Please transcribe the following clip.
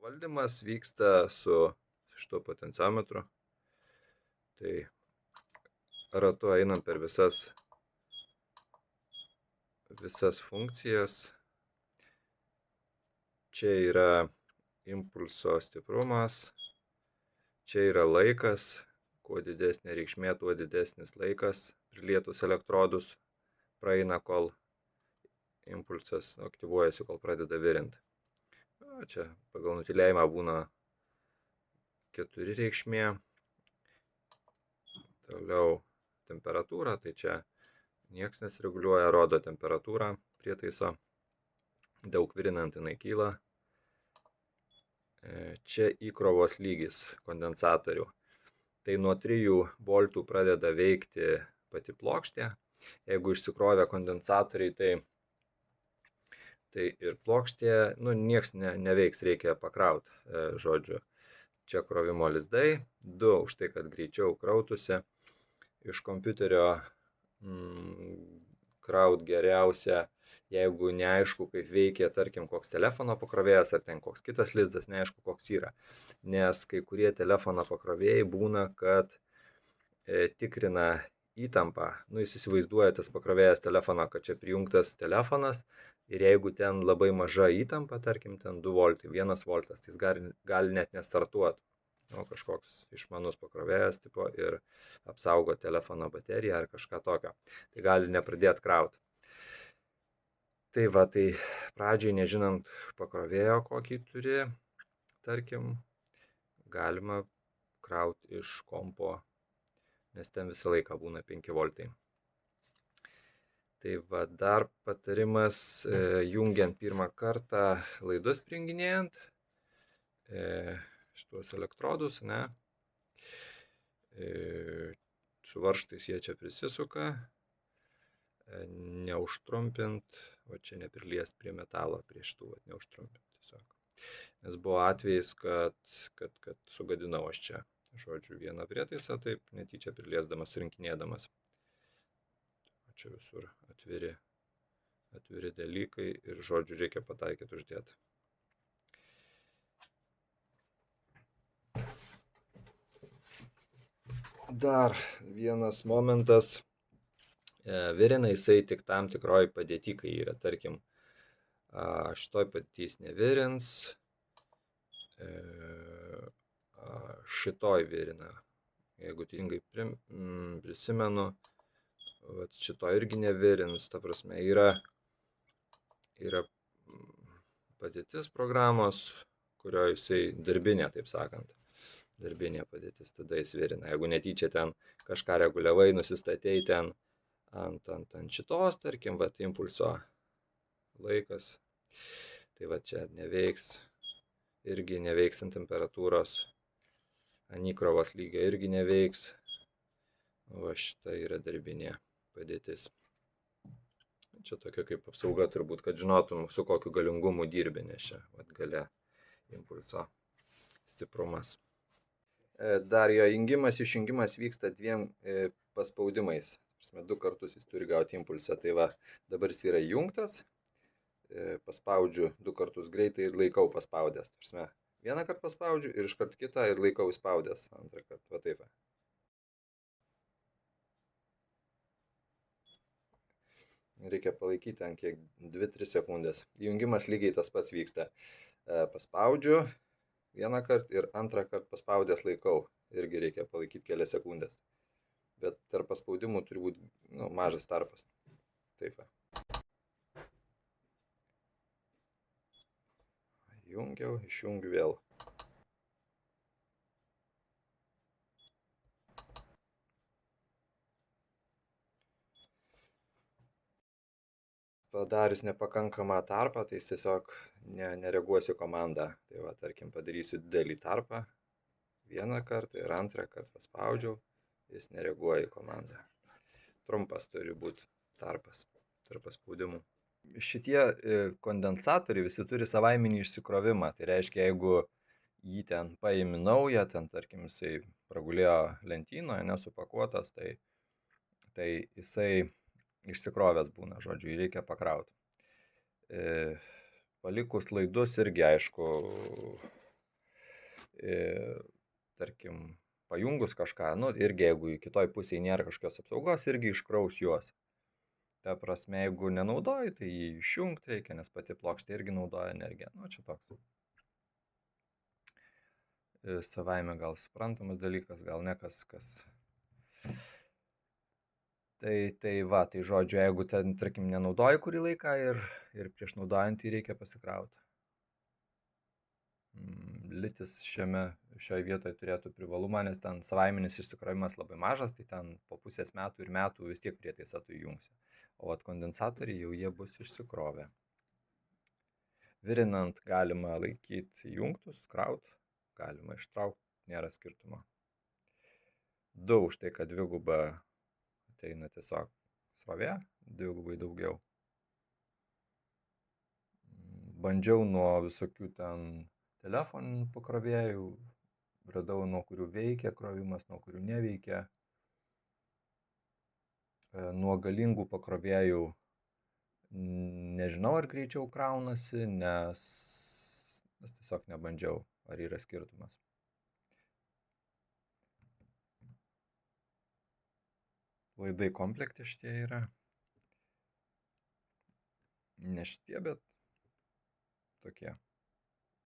Valdymas vyksta su šituo potenciometru. Tai ratu einam per visas funkcijas. Čia yra impulso stiprumas, čia yra laikas, kuo didesnė reikšmė, tuo didesnis laikas prilietus elektrodus praeina, kol impulsas aktyvuojasi, kol pradeda virint. Čia pagal nutylėjimą būna 4 reikšmė. Toliau temperatūra, tai čia nieks nesireguliuoja, rodo temperatūrą prietaiso. Daug virinant jinai kyla. Čia įkrovos lygis kondensatorių. Tai nuo 3 voltų pradeda veikti pati plokštė. Jeigu išsikrovė kondensatoriai, tai ir plokštė, nieks neveiks, reikia pakrauti, žodžiu. Čia krovimo lizdai, 2 už tai, kad greičiau krautųsi. Iš kompiuterio kraut geriausia, jeigu neaišku, kaip veikia, tarkim, koks telefono pakrovėjas ar ten koks kitas lizdas, neaišku, koks yra. Nes kai kurie telefono pakrovėjai būna, kad tikrina įtampą. Jis įsivaizduoja tas pakrovėjas telefono, kad čia prijungtas telefonas ir jeigu ten labai maža įtampa, tarkim, ten 2 voltai, 1 voltas, tai jis gali net nestartuoti. Kažkoks išmanus pakrovėjas tipo ir apsaugo telefono bateriją ar kažką tokio. Tai gali nepradėti krauti. Tai pradžiai nežinant pakrovėjo, kokį turi, tarkim, galima krauti iš kompo, nes ten visą laiką būna 5 voltai. Tai dar patarimas, jungiant pirmą kartą laidus prijunginėjant, šitos elektrodus, su varžtais jie čia prisisuka, neužtrumpint, čia nepriliest prie metalo, prie šitų, neužtrumpint tiesiog. Nes buvo atvejis, kad sugadinau aš čia, žodžiu, vieną prietaisą, taip netyčia priliesdamas, surinkinėdamas. Čia visur atviri dalykai ir, žodžiu, reikia pataikyti uždėti. Dar vienas momentas, virina jisai tik tam tikroj padėty, kai yra, tarkim, šitoj padėty jis nevirins, šitoj virina, jeigu teisingai prisimenu, šitoj irgi nevirins, ta prasme, yra padėtis programos, kurioje jisai darbinė, taip sakant. Darbinė padėtis, tada jis virina. Jeigu netyčia ten kažką reguliavai, nusistatei ten ant šitos, tarkim, impulso laikas, tai čia neveiks, irgi neveiks ant temperatūros, ant įkrovos lygio irgi neveiks, šita yra darbinė padėtis. Čia tokia kaip apsauga turbūt, kad žinotum, su kokiu galingumu dirbi, nes čia gale impulso stiprumas. Dar jo jungimas, išjungimas vyksta 2 paspaudimais. 2 kartus jis turi gauti impulsą. Tai dabar jis yra įjungtas, paspaudžiu 2 kartus greitai ir laikau paspaudęs. 1 kartą paspaudžiu ir iškart kitą ir laikau spaudęs 2 kartą. Taip. Reikia palaikyti ten kiek 2-3 sekundės. Įjungimas lygiai tas pats vyksta. Paspaudžiu 1 kartą ir 2 kartą paspaudęs laikau. Irgi reikia palaikyti kelias sekundės. Bet tarp paspaudimų turi būti mažas tarpas. Taip. Jungiau, išjungiu vėl. Padarius nepakankamą tarpą, tai jis tiesiog nereaguosiu komandą. Tai tarkim, padarysiu didelį tarpą 1 kartą ir 2 kartą paspaudžiau, jis nereaguoja į komandą. Trumpas turi būti tarpas tarp paspaudimų. Šitie kondensatoriai visi turi savaiminį išsikrovimą. Tai reiškia, jeigu jį ten paimi naują, ten tarkim jisai pragulėjo lentynoje, nesupakuotas, tai jisai išsikrovęs būna, žodžiu, jį reikia pakrauti. Palikus laidus irgi, aišku, tarkim, pajungus kažką, nu, irgi jeigu kitoj pusėje nėra kažkokios apsaugos, irgi iškraus juos. Ta prasme, jeigu nenaudoji, tai jį išjungti reikia, nes pati plokštė irgi naudoja energiją. Nu, čia toks savaime gal suprantamas dalykas, gal ne kas. Tai va, tai žodžiu, jeigu ten, tarkim, nenaudoji kurį laiką ir prieš naudojant jį reikia pasikrauti. Litis šioje vietoje turėtų privalumą, nes ten savaiminis išsikrovimas labai mažas, tai ten po pusės metų ir metų vis tiek prietaisą tu įjungsi. O vat kondensatoriai jau jie bus išsikrovę. Virinant galima laikyti įjungtus, kraut, galima ištraukti, nėra skirtumo. 2 už tai, kad dviguba ateina tiesiog srovė, dvigubai daugiau. Bandžiau nuo visokių ten telefoninių pakrovėjų, radau nuo kurių veikia krovimas, nuo kurių neveikia. Nuo galingų pakrovėjų nežinau, ar greičiau kraunasi, nes tiesiog nebandžiau, ar yra skirtumas. Laidai komplekte šitie yra. Ne šitie, bet tokie.